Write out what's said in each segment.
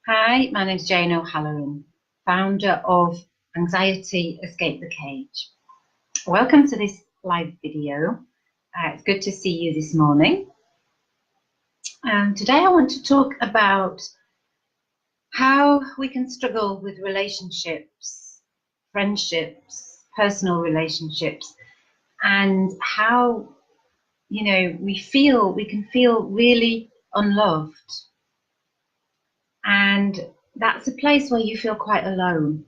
Hi, my name's Jane O'Halloran, founder of Anxiety Escape the Cage. Welcome to this live video. It's good to see you this morning. Today I want to talk about how we can struggle with relationships, friendships, personal relationships, and how, we can feel really unloved. And that's a place where you feel quite alone.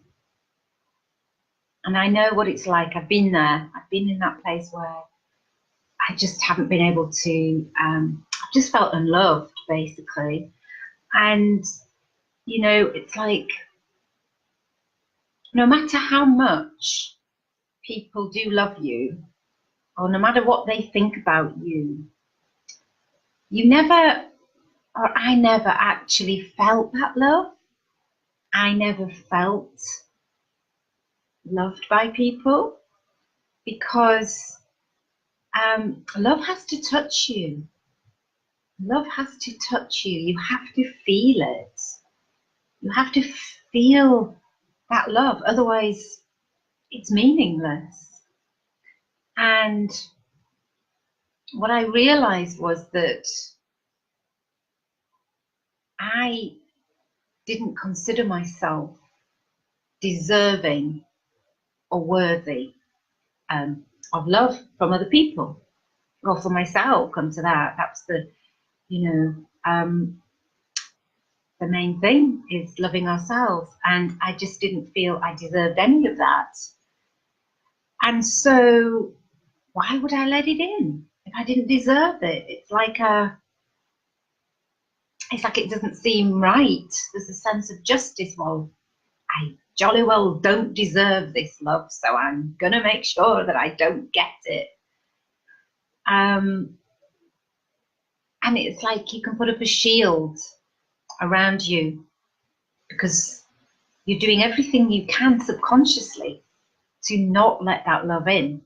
And I know what it's like. I've been there. I've been in that place where I just haven't been able to, I've just felt unloved, basically. And, it's like no matter how much people do love you, or no matter what they think about you, you never, or I never actually felt that love. I never felt loved by people because love has to touch you. Love has to touch you. You have to feel it. You have to feel that love. Otherwise, it's meaningless. And what I realized was that I didn't consider myself deserving or worthy of love from other people or for myself. Come to that. That's the main thing is loving ourselves. And I just didn't feel I deserved any of that. And so why would I let it in if I didn't deserve it? It's like it doesn't seem right. There's a sense of justice. Well, I jolly well don't deserve this love, so I'm gonna make sure that I don't get it. And it's like you can put up a shield around you because you're doing everything you can subconsciously to not let that love in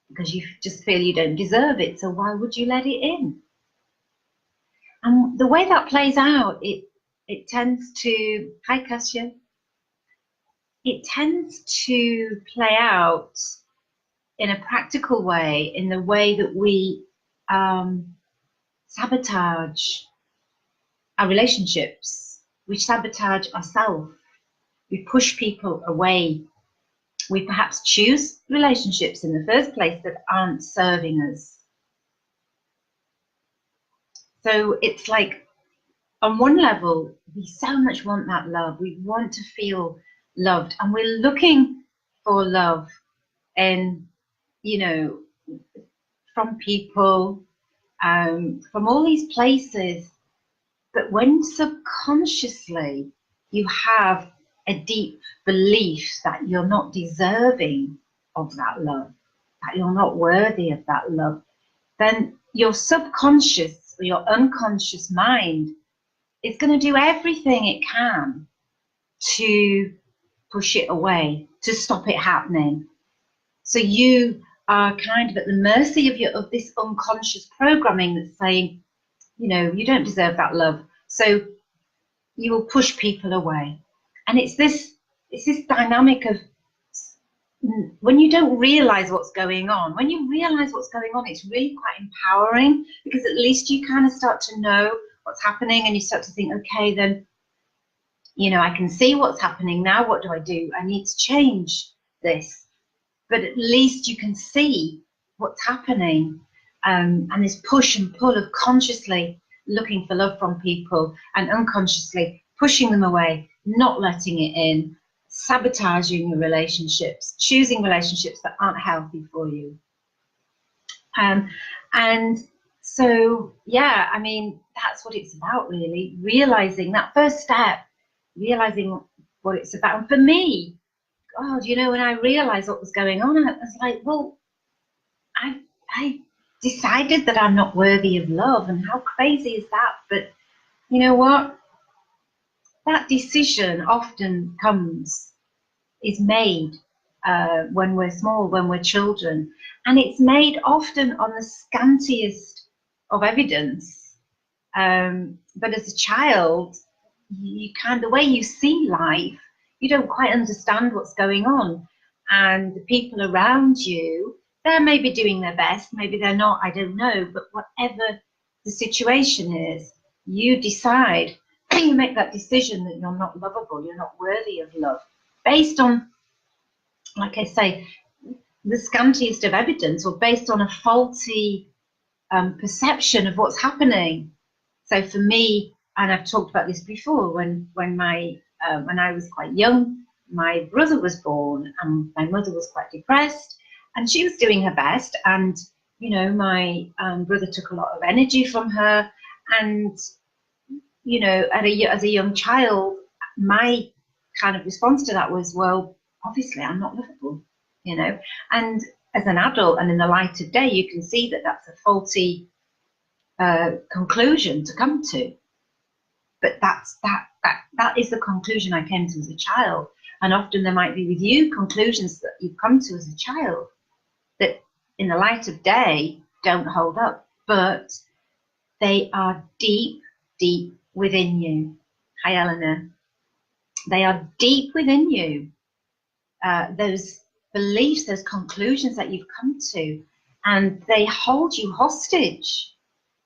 because you just feel you don't deserve it. So why would you let it in? And the way that plays out, it tends to, hi Kasia, it tends to play out in a practical way, in the way that we sabotage our relationships, we sabotage ourselves, we push people away, we perhaps choose relationships in the first place that aren't serving us. So it's like, on one level, we so much want that love. We want to feel loved, and we're looking for love and from people, from all these places. But when subconsciously you have a deep belief that you're not deserving of that love, that you're not worthy of that love, then your subconscious or your unconscious mind is going to do everything it can to push it away, to stop it happening. So you are kind of at the mercy of this unconscious programming that's saying, you don't deserve that love. So you will push people away. And it's this dynamic of when you don't realize what's going on. When you realize what's going on, it's really quite empowering because at least you kind of start to know what's happening and you start to think, okay, then, I can see what's happening now. What do I do? I need to change this. But at least you can see what's happening. And this push and pull of consciously looking for love from people and unconsciously pushing them away, not letting it in, sabotaging your relationships, choosing relationships that aren't healthy for you. And so, yeah, I mean, that's what it's about, really, realizing that first step, realizing what it's about. And for me, God, when I realized what was going on, I was like, well, I decided that I'm not worthy of love, and how crazy is that? But you know what? That decision often is made when we're small, when we're children, and it's made often on the scantiest of evidence. But as a child, you kind of, the way you see life, you don't quite understand what's going on. And the people around you, they're maybe doing their best, maybe they're not, I don't know. But whatever the situation is, you decide, you make that decision that you're not lovable, you're not worthy of love, based on, like I say, the scantiest of evidence, or based on a faulty perception of what's happening. So for me, and I've talked about this before, when I was quite young, my brother was born, and my mother was quite depressed, and she was doing her best, and you know, my brother took a lot of energy from her, and you know, as a young child, my kind of response to that was, well, obviously I'm not lovable, you know. And as an adult and in the light of day, you can see that that's a faulty conclusion to come to. But that is the conclusion I came to as a child. And often there might be with you conclusions that you've come to as a child that in the light of day don't hold up, but they are deep, deep within you. Hi, Eleanor. They are deep within you. Those beliefs, those conclusions that you've come to, and they hold you hostage.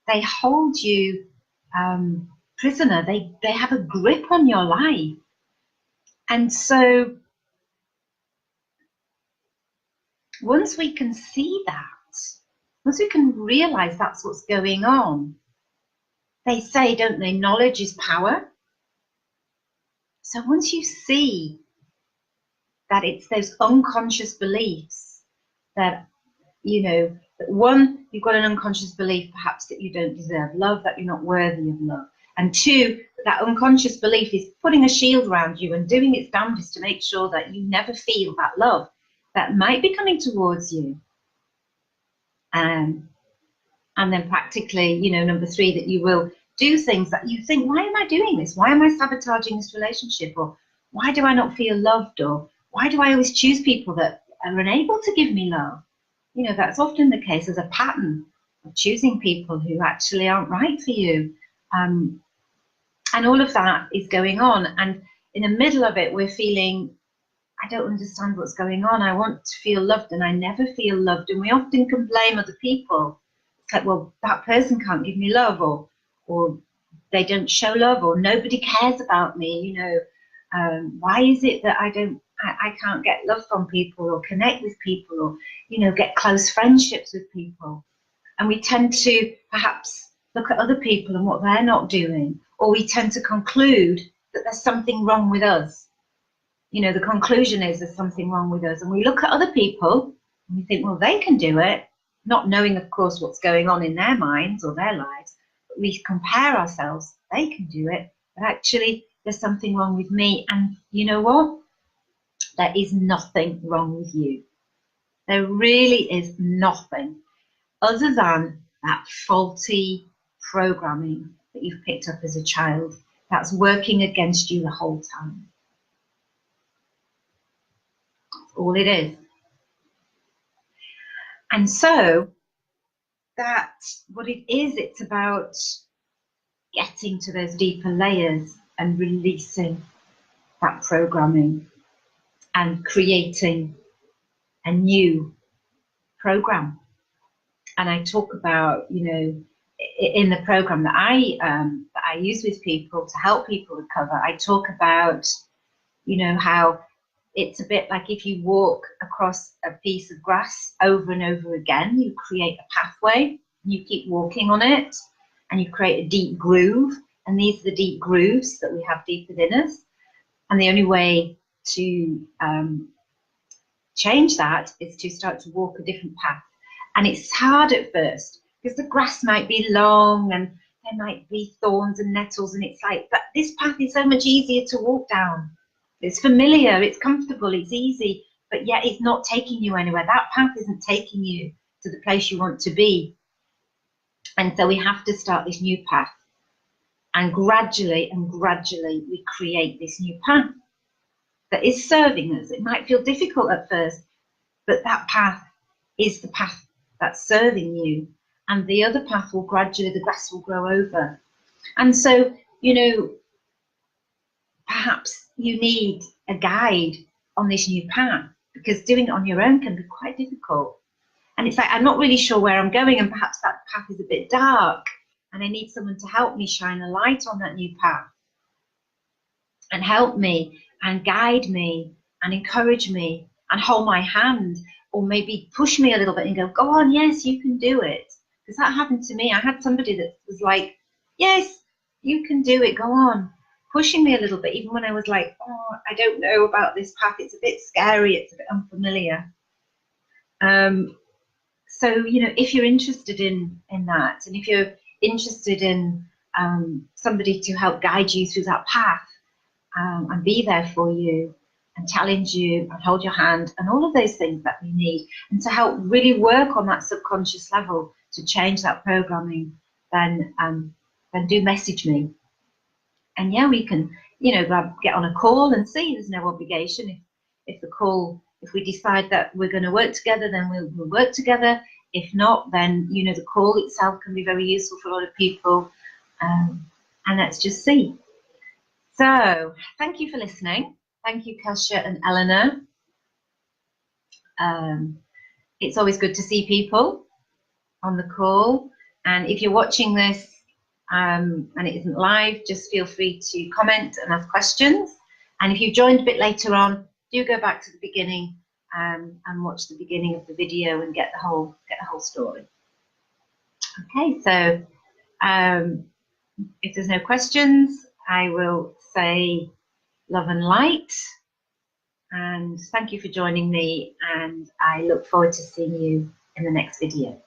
They hold you prisoner. They have a grip on your life. And so once we can see that, once we can realize that's what's going on, they say, don't they, knowledge is power. So once you see that it's those unconscious beliefs that, you know, that one, you've got an unconscious belief perhaps that you don't deserve love, that you're not worthy of love. And two, that unconscious belief is putting a shield around you and doing its damnedest to make sure that you never feel that love that might be coming towards you. And then practically, you know, number three, that you will do things that you think, why am I doing this? Why am I sabotaging this relationship? Or why do I not feel loved? Or why do I always choose people that are unable to give me love? You know, that's often the case as a pattern of choosing people who actually aren't right for you. And all of that is going on. And in the middle of it, we're feeling, I don't understand what's going on. I want to feel loved and I never feel loved. And we often can blame other people. It's like, well, that person can't give me love, or they don't show love, or nobody cares about me. You know, why is it that I can't get love from people, or connect with people, or, you know, get close friendships with people? And we tend to perhaps look at other people and what they're not doing, or we tend to conclude that there's something wrong with us. You know, the conclusion is there's something wrong with us. And we look at other people and we think, well, they can do it, not knowing, of course, what's going on in their minds or their lives. But we compare ourselves, they can do it, but actually there's something wrong with me. And you know what? There is nothing wrong with you. There really is nothing other than that faulty programming that you've picked up as a child that's working against you the whole time. That's all it is. And so that's what it is. It's about getting to those deeper layers and releasing that programming and creating a new program. And I talk about, you know, in the program that I use with people to help people recover, I talk about, you know, how it's a bit like if you walk across a piece of grass over and over again, you create a pathway, you keep walking on it, and you create a deep groove. And these are the deep grooves that we have deep within us. And the only way to change that is to start to walk a different path. And it's hard at first because the grass might be long and there might be thorns and nettles, and it's like, but this path is so much easier to walk down. It's familiar, it's comfortable, it's easy, but yet it's not taking you anywhere. That path isn't taking you to the place you want to be. And so we have to start this new path. And gradually we create this new path that is serving us. It might feel difficult at first, but that path is the path that's serving you. And the other path will gradually, the grass will grow over. And so, you know, perhaps you need a guide on this new path, because doing it on your own can be quite difficult. And it's like, I'm not really sure where I'm going, and perhaps that path is a bit dark, and I need someone to help me shine a light on that new path and help me and guide me and encourage me and hold my hand, or maybe push me a little bit and go, go on, yes, you can do it. Because that happened to me. I had somebody that was like, yes, you can do it, go on, pushing me a little bit, even when I was like, oh, I don't know about this path, it's a bit scary, it's a bit unfamiliar. So, you know, if you're interested in that, and if you're interested in somebody to help guide you through that path, and be there for you and challenge you and hold your hand and all of those things that we need, and to help really work on that subconscious level to change that programming, then do message me. And yeah, we can, you know, get on a call and see. There's no obligation. If we decide that we're going to work together, then we'll work together. If not, then, you know, the call itself can be very useful for a lot of people. And let's just see. So thank you for listening. Thank you, Kasia and Eleanor. It's always good to see people on the call. And if you're watching this and it isn't live, just feel free to comment and ask questions. And if you've joined a bit later on, do go back to the beginning and watch the beginning of the video and get the whole story. Okay, so if there's no questions, I will say love and light, and thank you for joining me, and I look forward to seeing you in the next video.